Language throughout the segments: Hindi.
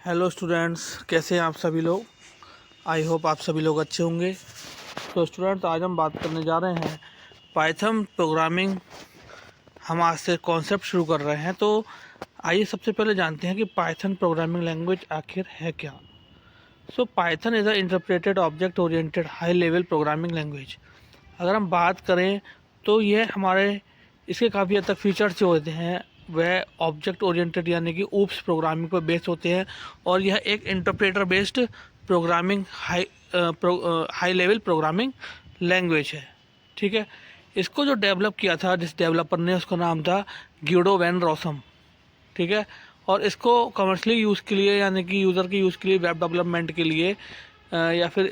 हेलो स्टूडेंट्स, कैसे हैं आप सभी लोग। आई होप आप सभी लोग अच्छे होंगे। तो स्टूडेंट्स, आज हम बात करने जा रहे हैं पाइथन प्रोग्रामिंग। हम आज से कॉन्सेप्ट शुरू कर रहे हैं। तो आइए सबसे पहले जानते हैं कि पाइथन प्रोग्रामिंग लैंग्वेज आखिर है क्या। सो Python is a interpreted object oriented high level programming language. अगर हम बात करें तो ये हमारे इसके काफ़ी हद तक फीचर्स जो होते हैं वह ऑब्जेक्ट ओरिएंटेड यानी कि ऊप्स प्रोग्रामिंग पर बेस्ड होते हैं, और यह एक interpreter based programming high level programming language है। ठीक है। इसको जो डेवलप किया था, जिस डेवलपर ने, उसका नाम था ग्यूडो वैन रॉसम। ठीक है। और इसको कमर्शियली यूज़ के लिए यानी कि यूज़र के यूज़ के लिए, वेब डेवलपमेंट के लिए या फिर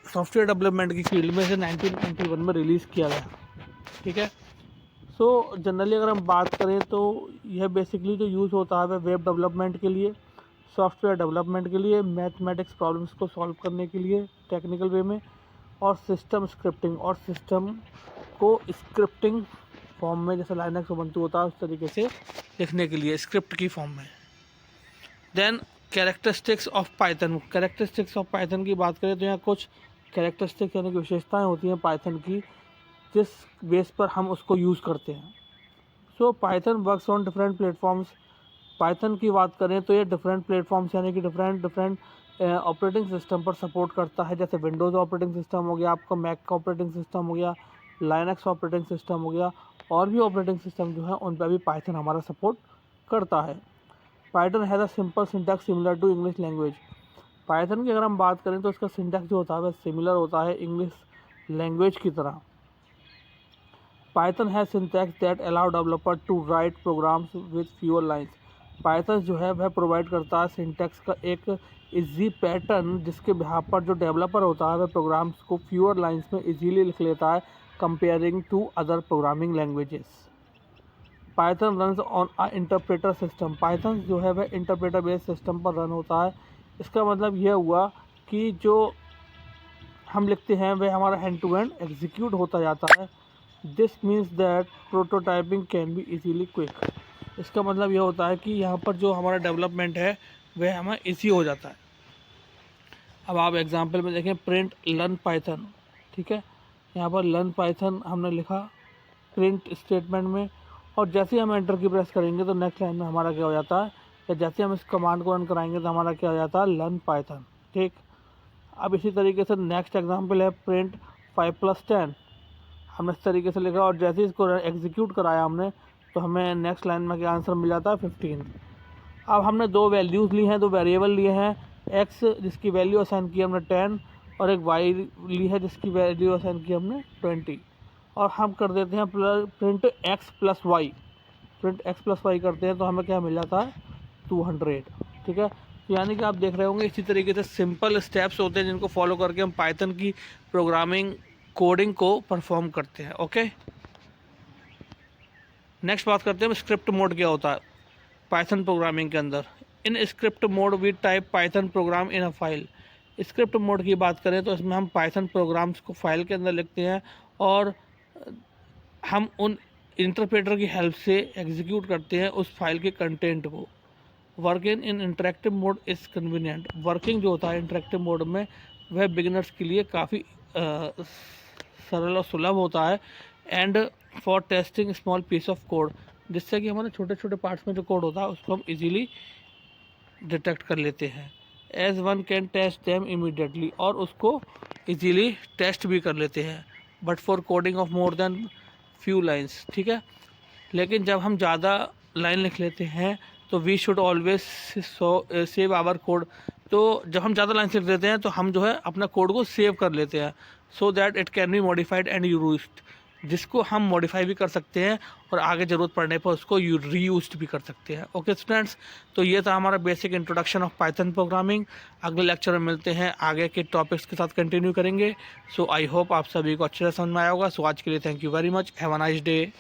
सॉफ्टवेयर डेवलपमेंट की फील्ड में से 1991 में रिलीज़ किया गया। ठीक है। सो जनरली अगर हम बात करें तो यह बेसिकली जो यूज़ होता है वह वेब डेवलपमेंट के लिए, सॉफ्टवेयर डेवलपमेंट के लिए, मैथमेटिक्स प्रॉब्लम्स को सॉल्व करने के लिए टेक्निकल वे में, और सिस्टम स्क्रिप्टिंग, और सिस्टम को स्क्रिप्टिंग फॉर्म में, जैसे लाइनक्स उबंटू होता है उस तरीके से लिखने के लिए स्क्रिप्ट की फॉर्म में। Then characteristics of Python. Characteristics of Python की बात करें तो यहाँ कुछ कैरेक्टरिस्टिक्स यानी कि विशेषताएँ होती हैं पाइथन की, जिस बेस पर हम उसको यूज़ करते हैं। सो Python works on different platforms. Python की बात करें तो ये डिफरेंट प्लेटफॉर्म्स यानी कि डिफरेंट ऑपरेटिंग सिस्टम पर सपोर्ट करता है। जैसे विंडोज़ ऑपरेटिंग सिस्टम हो गया, आपका मैक का ऑपरेटिंग सिस्टम हो गया, लाइनक्स ऑपरेटिंग सिस्टम हो गया, और भी ऑपरेटिंग सिस्टम जो है उन पर भी पाइथन हमारा सपोर्ट करता है। Python has a simple syntax similar to English language. Python की अगर हम बात करें तो इसका सिंटैक्स जो होता है वह सिमिलर होता है इंग्लिश लैंग्वेज की तरह। पाइथन है syntax that allow developer to write programs with fewer lines. Python जो है वह प्रोवाइड करता है सिंटैक्स का एक इजी पैटर्न, जिसके बिहाफ पर जो डेवलपर होता है वह प्रोग्राम्स को फ्यूअर लाइन्स में इजीली लिख लेता है comparing to other programming languages. Python runs on a interpreter system. Python जो है वह इंटरप्रेटर बेस्ड सिस्टम पर रन होता है। इसका मतलब यह हुआ कि जो हम लिखते हैं वह हमारा हैंड टू हैंड एग्जीक्यूट होता जाता है। This means that prototyping can be easily quick. इसका मतलब यह होता है कि यहाँ पर जो हमारा डेवलपमेंट है वह हमें ईजी हो जाता है। अब आप एग्जांपल में देखें, प्रिंट लर्न पाइथन। ठीक है। यहाँ पर लर्न पाइथन हमने लिखा प्रिंट स्टेटमेंट में, और जैसे ही हम एंटर की प्रेस करेंगे तो नेक्स्ट लाइन में हमारा क्या हो जाता है, या जैसे हम इस कमांड को रन कराएंगे तो हमारा क्या हो जाता है, लर्न पाइथन। ठीक। अब इसी तरीके से नेक्स्ट एग्जांपल है प्रिंट 5+10। हमने इस तरीके से लिखा, और जैसे ही इसको एग्जीक्यूट कराया हमने तो हमें नेक्स्ट लाइन में क्या आंसर मिल जाता है, 15। अब हमने दो वैल्यूज़ ली हैं, दो वेरिएबल लिए हैं, एक्स जिसकी वैल्यू असाइन की हमने 10, और एक वाई ली है जिसकी वैल्यू असाइन की हमने 20, और हम कर देते हैं print x plus y. Print x plus y करते हैं तो हमें क्या मिल जाता है, 200। ठीक है। तो यानी कि आप देख रहे होंगे इसी तरीके से सिंपल स्टेप्स होते हैं जिनको फॉलो करके हम पाइथन की प्रोग्रामिंग कोडिंग को परफॉर्म करते हैं। ओके। नेक्स्ट बात करते हैं स्क्रिप्ट मोड क्या होता है पाइथन प्रोग्रामिंग के अंदर। In script mode we type Python program in a file. Script mode की बात करें तो इसमें हम पाइथन प्रोग्राम्स को फाइल के अंदर लिखते हैं, और हम उन इंटरप्रेटर की हेल्प से एग्जीक्यूट करते हैं उस फाइल के कंटेंट को। Working in interactive mode is convenient. Working जो होता है इंटरेक्टिव मोड में वह बिगिनर्स के लिए काफ़ी सरल और सुलभ होता है। And for testing small piece of code, जिससे कि हमारे छोटे छोटे पार्ट्स में जो कोड होता है उसको हम इजीली डिटेक्ट कर लेते हैं। As one can test them immediately, और उसको इजीली टेस्ट भी कर लेते हैं। But for coding of more than few lines. ठीक है। लेकिन जब हम ज़्यादा लाइन लिख लेते हैं तो we should always save our code. तो जब हम ज़्यादा लाइन लिख देते हैं तो हम जो है अपना कोड को सेव कर लेते हैं, so that it can be modified and used, जिसको हम मॉडिफाई भी कर सकते हैं और आगे ज़रूरत पड़ने पर उसको रीयूज्ड भी कर सकते हैं। ओके स्टूडेंट्स, तो ये था हमारा basic introduction of Python programming. अगले लेक्चर में मिलते हैं, आगे के टॉपिक्स के साथ कंटिन्यू करेंगे। सो आई होप आप सभी को अच्छे से समझ में आया होगा। सो आज के लिए thank you very much. Have a nice day.